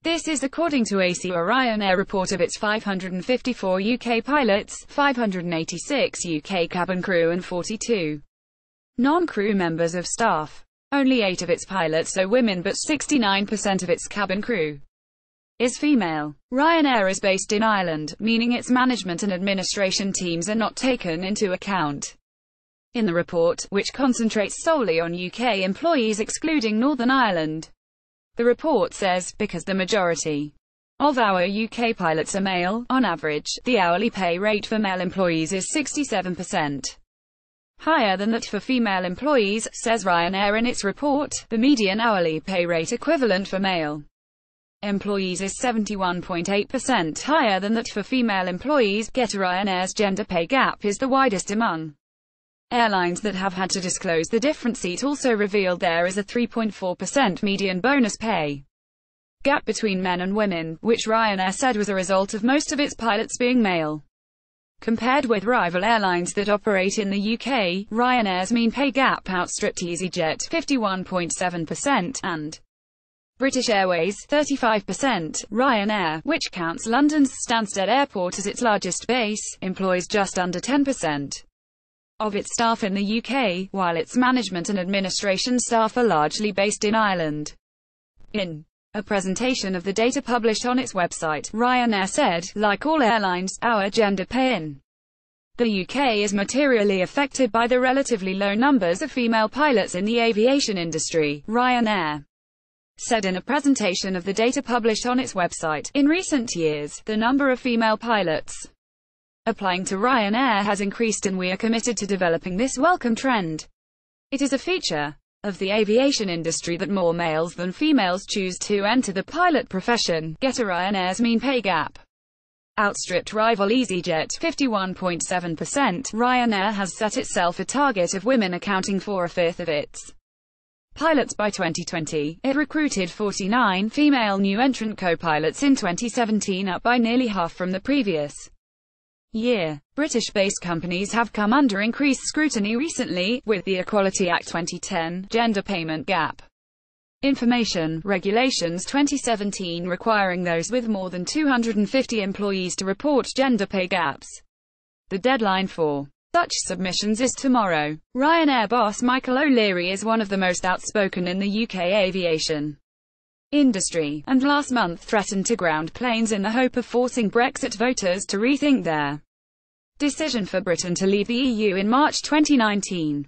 This is according to a Ryanair report of its 554 UK pilots, 586 UK cabin crew and 42 non-crew members of staff. Only 8 of its pilots are women, but 69% of its cabin crew is female. Ryanair is based in Ireland, meaning its management and administration teams are not taken into account in the report, which concentrates solely on UK employees excluding Northern Ireland. The report says, because the majority of our UK pilots are male, on average, the hourly pay rate for male employees is 67% higher than that for female employees, says Ryanair in its report. The median hourly pay rate equivalent for male employees is 71.8% higher than that for female employees. Ryanair's gender pay gap is the widest among airlines that have had to disclose the difference. It also revealed there is a 3.4% median bonus pay gap between men and women, which Ryanair said was a result of most of its pilots being male. Compared with rival airlines that operate in the UK, Ryanair's mean pay gap outstripped EasyJet 51.7% and British Airways 35%. Ryanair, which counts London's Stansted Airport as its largest base, employs just under 10% of its staff in the UK, while its management and administration staff are largely based in Ireland. In a presentation of the data published on its website, Ryanair said, like all airlines, our gender pay in the UK is materially affected by the relatively low numbers of female pilots in the aviation industry. Ryanair said in a presentation of the data published on its website, in recent years, the number of female pilots applying to Ryanair has increased, and we are committed to developing this welcome trend. It is a feature of the aviation industry that more males than females choose to enter the pilot profession. Ryanair's mean pay gap outstripped rival EasyJet 51.7%. Ryanair has set itself a target of women accounting for a fifth of its pilots by 2020. It recruited 49 female new entrant co-pilots in 2017, up by nearly half from the previous year. British-based companies have come under increased scrutiny recently, with the Equality Act 2010, Gender Payment Gap Information Regulations 2017 requiring those with more than 250 employees to report gender pay gaps. The deadline for such submissions is tomorrow. Ryanair boss Michael O'Leary is one of the most outspoken in the UK aviation industry, and last month threatened to ground planes in the hope of forcing Brexit voters to rethink their decision for Britain to leave the EU in March 2019.